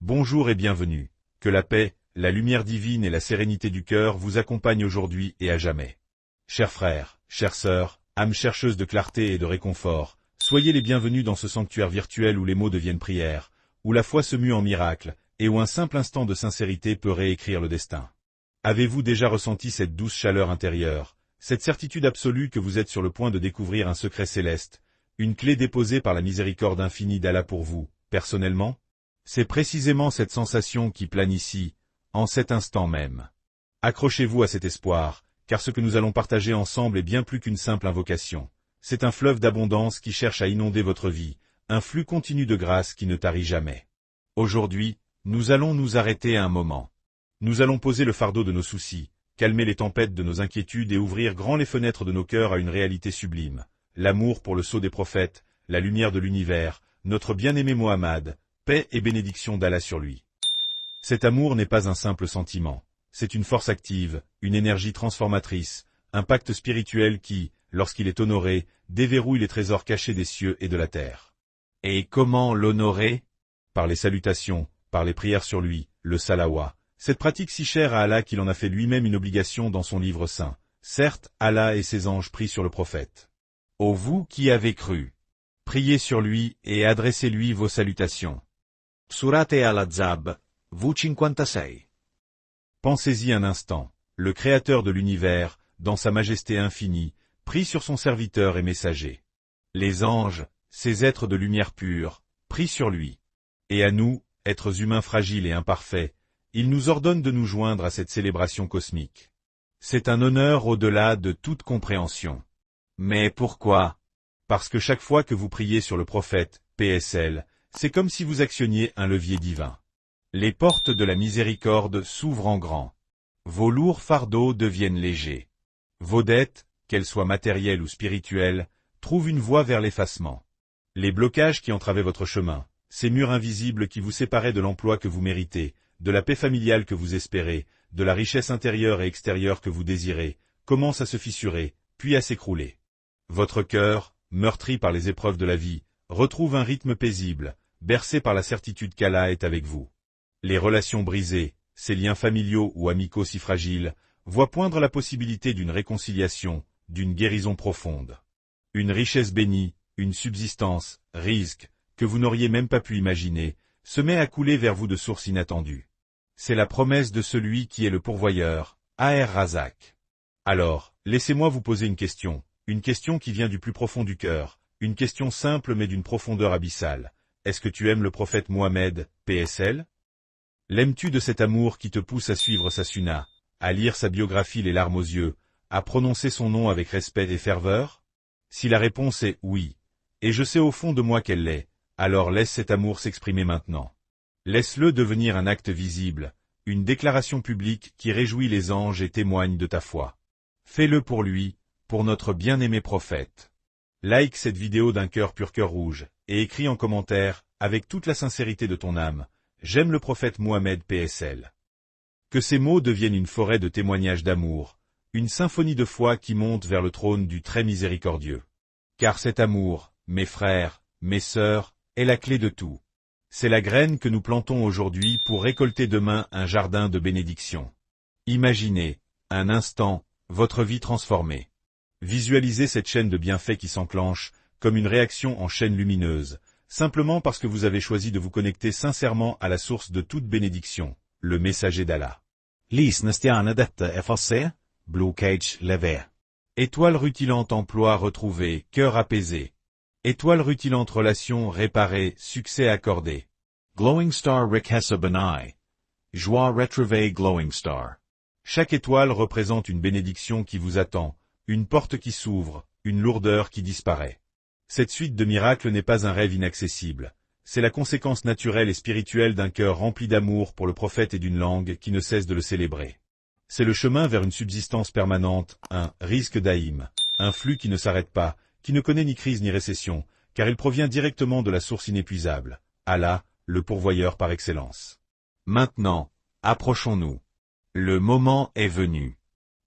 Bonjour et bienvenue. Que la paix, la lumière divine et la sérénité du cœur vous accompagnent aujourd'hui et à jamais. Chers frères, chères sœurs, âmes chercheuses de clarté et de réconfort, soyez les bienvenus dans ce sanctuaire virtuel où les mots deviennent prières, où la foi se mue en miracle, et où un simple instant de sincérité peut réécrire le destin. Avez-vous déjà ressenti cette douce chaleur intérieure, cette certitude absolue que vous êtes sur le point de découvrir un secret céleste, une clé déposée par la miséricorde infinie d'Allah pour vous, personnellement? C'est précisément cette sensation qui plane ici, en cet instant même. Accrochez-vous à cet espoir, car ce que nous allons partager ensemble est bien plus qu'une simple invocation. C'est un fleuve d'abondance qui cherche à inonder votre vie, un flux continu de grâce qui ne tarit jamais. Aujourd'hui, nous allons nous arrêter un moment. Nous allons poser le fardeau de nos soucis, calmer les tempêtes de nos inquiétudes et ouvrir grand les fenêtres de nos cœurs à une réalité sublime. L'amour pour le sceau des prophètes, la lumière de l'univers, notre bien-aimé Mohammed, paix et bénédiction d'Allah sur lui. Cet amour n'est pas un simple sentiment, c'est une force active, une énergie transformatrice, un pacte spirituel qui, lorsqu'il est honoré, déverrouille les trésors cachés des cieux et de la terre. Et comment l'honorer? Par les salutations, par les prières sur lui, le salawat, cette pratique si chère à Allah qu'il en a fait lui-même une obligation dans son livre saint. Certes, Allah et ses anges prient sur le prophète. Ô vous qui avez cru, priez sur lui et adressez-lui vos salutations. Surate al-Ahzab, v56. Pensez-y un instant, le Créateur de l'univers, dans sa majesté infinie, prie sur son serviteur et messager. Les anges, ces êtres de lumière pure, prient sur lui. Et à nous, êtres humains fragiles et imparfaits, il nous ordonne de nous joindre à cette célébration cosmique. C'est un honneur au-delà de toute compréhension. Mais pourquoi? Parce que chaque fois que vous priez sur le prophète, PSL, c'est comme si vous actionniez un levier divin. Les portes de la miséricorde s'ouvrent en grand. Vos lourds fardeaux deviennent légers. Vos dettes, qu'elles soient matérielles ou spirituelles, trouvent une voie vers l'effacement. Les blocages qui entravaient votre chemin, ces murs invisibles qui vous séparaient de l'emploi que vous méritez, de la paix familiale que vous espérez, de la richesse intérieure et extérieure que vous désirez, commencent à se fissurer, puis à s'écrouler. Votre cœur, meurtri par les épreuves de la vie, retrouve un rythme paisible, bercé par la certitude qu'Allah est avec vous. Les relations brisées, ces liens familiaux ou amicaux si fragiles, voient poindre la possibilité d'une réconciliation, d'une guérison profonde. Une richesse bénie, une subsistance, risque, que vous n'auriez même pas pu imaginer, se met à couler vers vous de sources inattendues. C'est la promesse de celui qui est le pourvoyeur, Ar-Razak. Alors, laissez-moi vous poser une question qui vient du plus profond du cœur, une question simple mais d'une profondeur abyssale. Est-ce que tu aimes le prophète Mohammed, PSL? L'aimes-tu de cet amour qui te pousse à suivre sa sunna, à lire sa biographie les larmes aux yeux, à prononcer son nom avec respect et ferveur? Si la réponse est oui, et je sais au fond de moi qu'elle l'est, alors laisse cet amour s'exprimer maintenant. Laisse-le devenir un acte visible, une déclaration publique qui réjouit les anges et témoigne de ta foi. Fais-le pour lui, pour notre bien-aimé prophète. Like cette vidéo d'un cœur pur cœur rouge, et écris en commentaire, avec toute la sincérité de ton âme, « J'aime le prophète Mohammed PSL ». Que ces mots deviennent une forêt de témoignages d'amour, une symphonie de foi qui monte vers le trône du très miséricordieux. Car cet amour, mes frères, mes sœurs, est la clé de tout. C'est la graine que nous plantons aujourd'hui pour récolter demain un jardin de bénédiction. Imaginez, un instant, votre vie transformée. Visualisez cette chaîne de bienfaits qui s'enclenche, comme une réaction en chaîne lumineuse, simplement parce que vous avez choisi de vous connecter sincèrement à la source de toute bénédiction, le messager d'Allah. Lysende stjerne dette fossé, Blue Cage levé. Étoile rutilante emploi retrouvé, cœur apaisé. Étoile rutilante relation réparée, succès accordé. Glowing Star Rikhessa Benai. Joie retrouvée Glowing Star. Chaque étoile représente une bénédiction qui vous attend, une porte qui s'ouvre, une lourdeur qui disparaît. Cette suite de miracles n'est pas un rêve inaccessible. C'est la conséquence naturelle et spirituelle d'un cœur rempli d'amour pour le prophète et d'une langue qui ne cesse de le célébrer. C'est le chemin vers une subsistance permanente, un risque d'Aïm, un flux qui ne s'arrête pas, qui ne connaît ni crise ni récession, car il provient directement de la source inépuisable, Allah, le pourvoyeur par excellence. Maintenant, approchons-nous. Le moment est venu.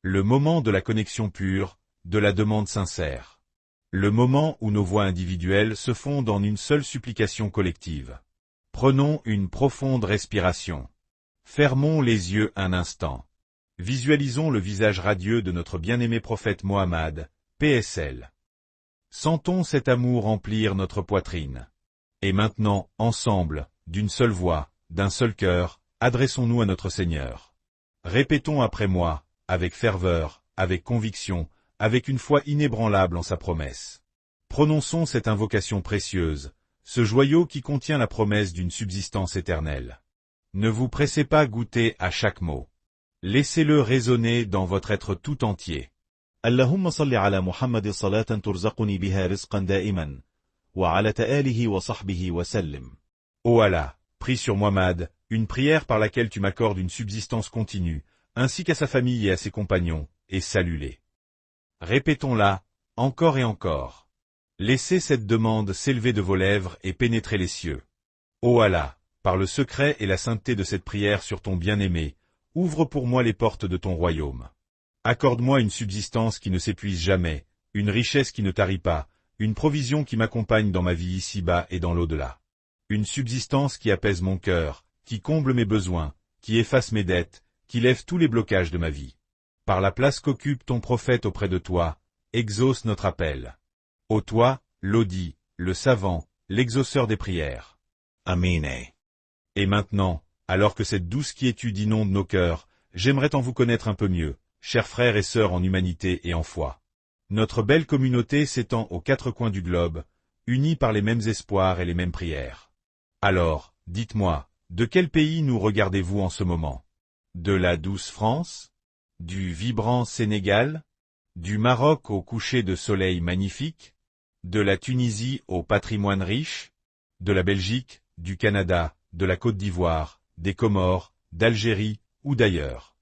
Le moment de la connexion pure, de la demande sincère. Le moment où nos voix individuelles se fondent en une seule supplication collective. Prenons une profonde respiration. Fermons les yeux un instant. Visualisons le visage radieux de notre bien-aimé prophète Mohammed, PSL. Sentons cet amour remplir notre poitrine. Et maintenant, ensemble, d'une seule voix, d'un seul cœur, adressons-nous à notre Seigneur. Répétons après moi, avec ferveur, avec conviction, avec une foi inébranlable en sa promesse. Prononçons cette invocation précieuse, ce joyau qui contient la promesse d'une subsistance éternelle. Ne vous pressez pas goûter à chaque mot. Laissez-le résonner dans votre être tout entier. اللهم صل على محمد صلاة ترزقني بها رزقا دائما وعلى آله وصحبه وسلم. Ô Allah, prie sur Muhammad, une prière par laquelle tu m'accordes une subsistance continue, ainsi qu'à sa famille et à ses compagnons, et salue-les. Répétons-la, encore et encore. Laissez cette demande s'élever de vos lèvres et pénétrer les cieux. Ô Allah, par le secret et la sainteté de cette prière sur ton bien-aimé, ouvre pour moi les portes de ton royaume. Accorde-moi une subsistance qui ne s'épuise jamais, une richesse qui ne tarit pas, une provision qui m'accompagne dans ma vie ici-bas et dans l'au-delà. Une subsistance qui apaise mon cœur, qui comble mes besoins, qui efface mes dettes, qui lève tous les blocages de ma vie. Par la place qu'occupe ton prophète auprès de toi, exauce notre appel. Ô toi, l'audit, le savant, l'exauceur des prières. Amin. Et maintenant, alors que cette douce quiétude inonde nos cœurs, j'aimerais en vous connaître un peu mieux, chers frères et sœurs en humanité et en foi. Notre belle communauté s'étend aux quatre coins du globe, unis par les mêmes espoirs et les mêmes prières. Alors, dites-moi, de quel pays nous regardez-vous en ce moment? De la douce France? Du vibrant Sénégal? Du Maroc au coucher de soleil magnifique? De la Tunisie au patrimoine riche? De la Belgique, du Canada, de la Côte d'Ivoire, des Comores, d'Algérie ou d'ailleurs?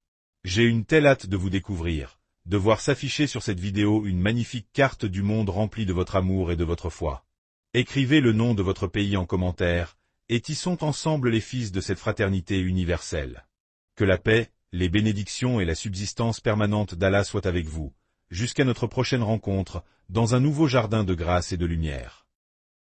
J'ai une telle hâte de vous découvrir, de voir s'afficher sur cette vidéo une magnifique carte du monde remplie de votre amour et de votre foi. Écrivez le nom de votre pays en commentaire, et tissons ensemble les fils de cette fraternité universelle. Que la paix, les bénédictions et la subsistance permanente d'Allah soient avec vous, jusqu'à notre prochaine rencontre, dans un nouveau jardin de grâce et de lumière.